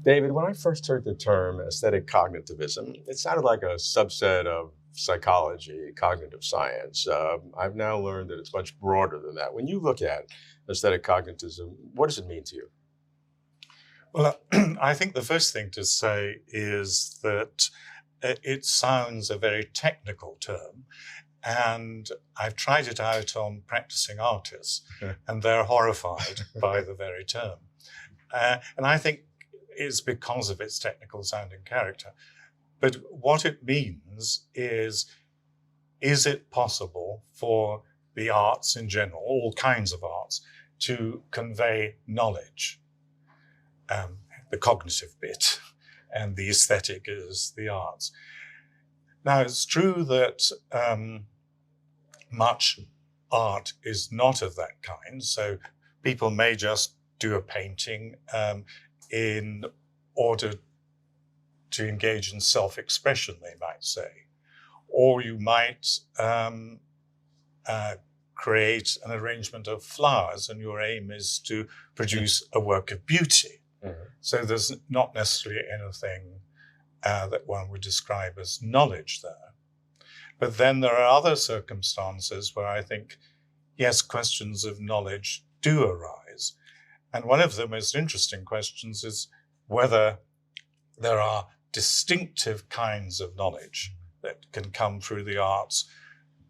David, when I first heard the term aesthetic cognitivism, it sounded like a subset of psychology, cognitive science. I've now learned that it's much broader than that. When you look at aesthetic cognitivism, what does it mean to you? Well, I think the first thing to say is that it sounds a very technical term, and I've tried it out on practicing artists, and they're horrified by the very term. And I think it's because of its technical sounding character. But what it means is it possible for the arts in general, all kinds of arts, to convey knowledge? The cognitive bit, and the aesthetic is the arts. Now, it's true that much art is not of that kind. So people may just do a painting in order to engage in self-expression, they might say. Or you might create an arrangement of flowers, and your aim is to produce a work of beauty. Mm-hmm. So there's not necessarily anything that one would describe as knowledge there. But then there are other circumstances where I think, yes, questions of knowledge do arise. And one of the most interesting questions is whether there are distinctive kinds of knowledge that can come through the arts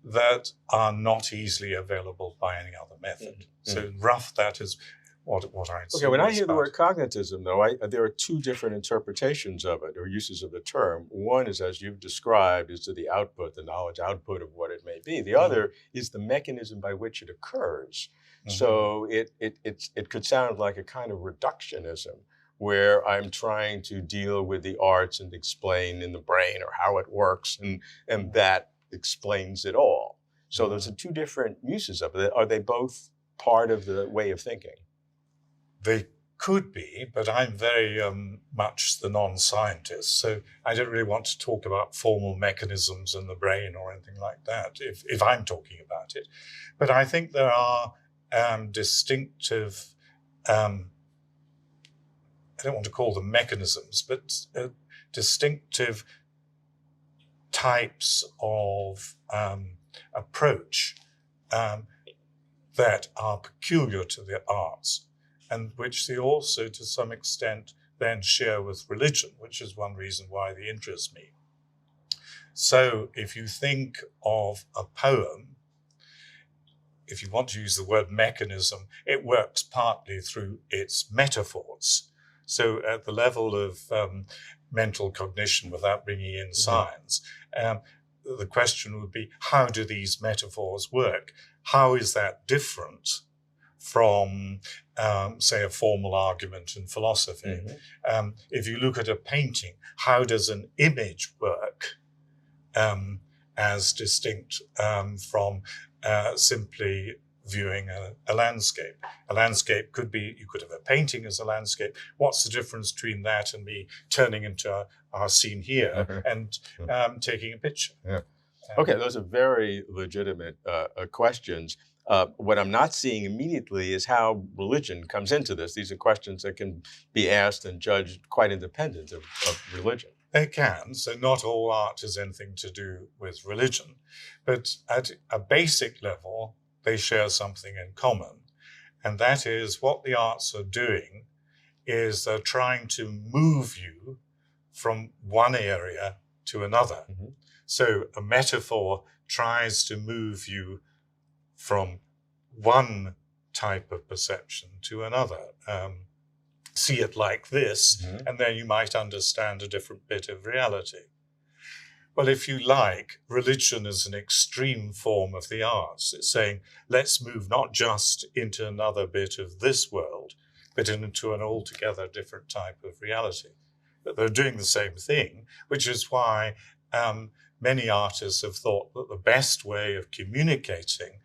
that are not easily available by any other method. Mm-hmm. So in rough, that is what I'd say. Okay, when I hear the word cognitism, though, there are two different interpretations of it, or uses of the term. One is, as you've described, is to the output, the knowledge output of what it may be. The other is the mechanism by which it occurs. Mm-hmm. So it could sound like a kind of reductionism, where I'm trying to deal with the arts and explain in the brain or how it works, and that explains it all. So those are two different uses of it. Are they both part of the way of thinking? They could be, but I'm very much the non-scientist, so I don't really want to talk about formal mechanisms in the brain or anything like that, if I'm talking about it. But I think there are distinctive, I don't want to call them mechanisms, but distinctive types of approach that are peculiar to the arts, and which they also, to some extent, then share with religion, which is one reason why they interest me. So if you think of a poem, if you want to use the word mechanism, it works partly through its metaphors. So at the level of mental cognition, without bringing in science, the question would be, how do these metaphors work? How is that different from, say, a formal argument in philosophy? Mm-hmm. If you look at a painting, how does an image work as distinct from simply viewing a landscape? A landscape could be, you could have a painting as a landscape. What's the difference between that and me turning into our scene here and taking a picture? Yeah. Okay, those are very legitimate questions. What I'm not seeing immediately is how religion comes into this. These are questions that can be asked and judged quite independent of religion. They can. So not all art has anything to do with religion. But at a basic level, they share something in common. And that is, what the arts are doing is they're trying to move you from one area to another. Mm-hmm. So a metaphor tries to move you from one type of perception to another. See it like this, mm-hmm. and then you might understand a different bit of reality. Well, if you like, religion is an extreme form of the arts. It's saying, let's move not just into another bit of this world, but into an altogether different type of reality. But they're doing the same thing, which is why many artists have thought that the best way of communicating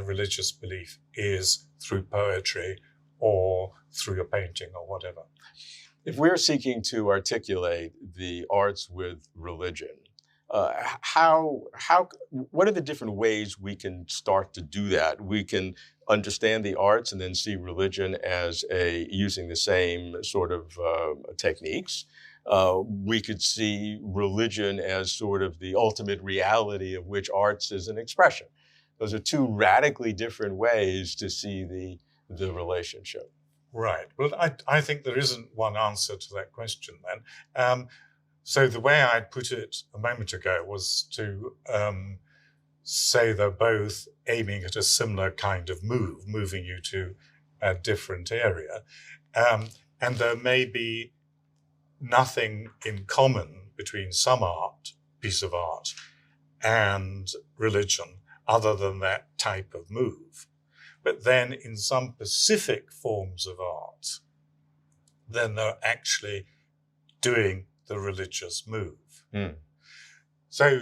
religious belief is through poetry or through a painting or whatever. If we're seeking to articulate the arts with religion, what are the different ways we can start to do that? We can understand the arts and then see religion as using the same sort of techniques. We could see religion as sort of the ultimate reality of which arts is an expression. Those are two radically different ways to see the relationship. Right. Well, I think there isn't one answer to that question then. So the way I put it a moment ago was to say they're both aiming at a similar kind of moving you to a different area. And there may be nothing in common between some piece of art and religion other than that type of move. But then in some specific forms of art, then they're actually doing the religious move. Mm. So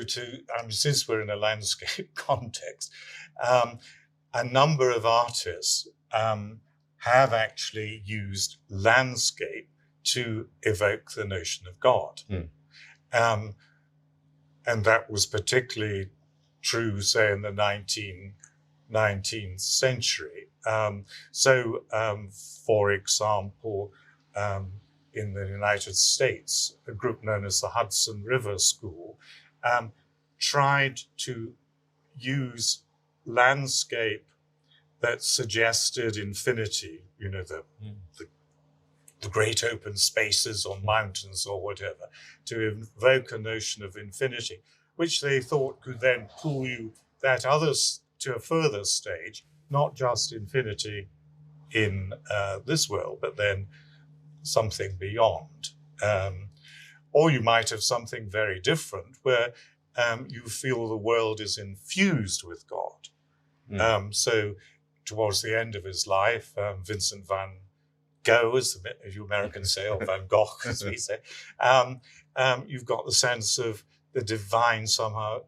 since we're in a landscape context, a number of artists have actually used landscape to evoke the notion of God. Mm. And that was particularly true, say, in the 19th century. For example, in the United States, a group known as the Hudson River School tried to use landscape that suggested infinity, the great open spaces on mountains or whatever, to evoke a notion of infinity, which they thought could then pull you to a further stage, not just infinity in this world, but then something beyond. Or you might have something very different where you feel the world is infused with God. Mm. So towards the end of his life, Vincent van Gogh, as you Americans say, or Van Gogh, as we say, you've got the sense of the divine somehow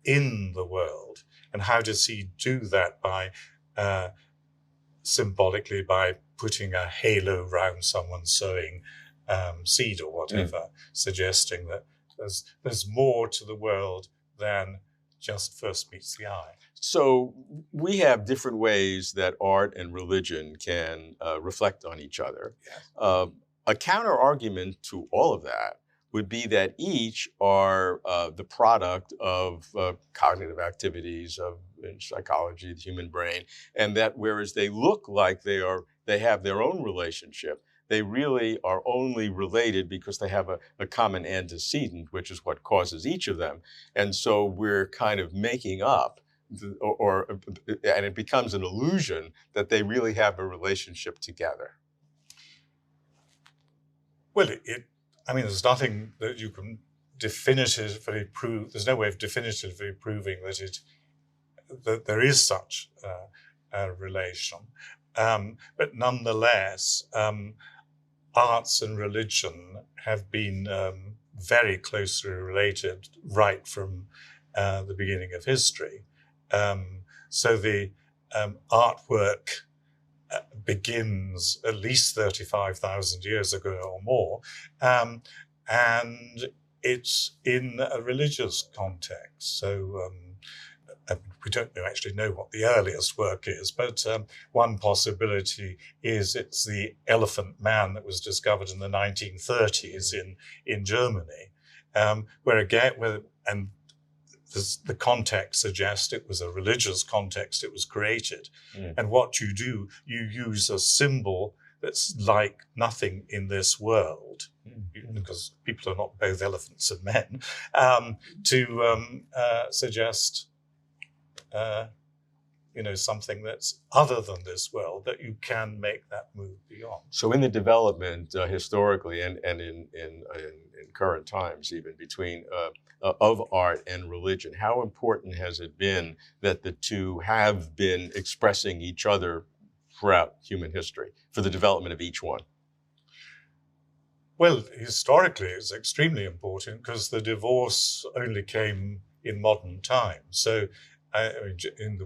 in the world. And how does he do that? By symbolically by putting a halo around someone sowing seed or whatever, suggesting that there's more to the world than just first meets the eye. So we have different ways that art and religion can reflect on each other. Yes. A counter argument to all of that would be that each are the product of cognitive activities of psychology, the human brain, and that whereas they look like they have their own relationship, they really are only related because they have a common antecedent, which is what causes each of them. And so we're kind of making up, and it becomes an illusion that they really have a relationship together. Well, there's nothing that you can definitively prove. There's no way of definitively proving that there is such a relation. But nonetheless, arts and religion have been very closely related right from the beginning of history. So the artwork begins at least 35,000 years ago or more, and it's in a religious context. So we don't actually know what the earliest work is, but one possibility is it's the Elephant Man that was discovered in the 1930s in Germany, the context suggests it was a religious context. It was created. Mm. And what you do, you use a symbol that's like nothing in this world, because people are not both elephants and men, to suggest something that's other than this world, that you can make that move beyond. So in the development historically and in current times, even between of art and religion, how important has it been that the two have been expressing each other throughout human history for the development of each one? Well, historically, it's extremely important because the divorce only came in modern times. So in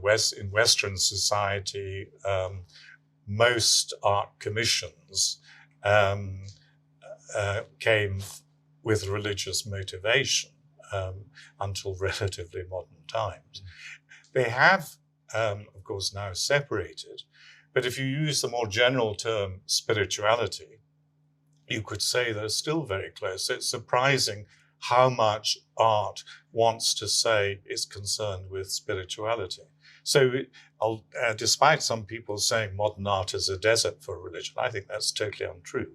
Western society, most art commissions came with religious motivation until relatively modern times. They have of course, now separated. But if you use the more general term spirituality, you could say they're still very close. It's surprising how much art wants to say is concerned with spirituality. So despite some people saying modern art is a desert for religion, I think that's totally untrue.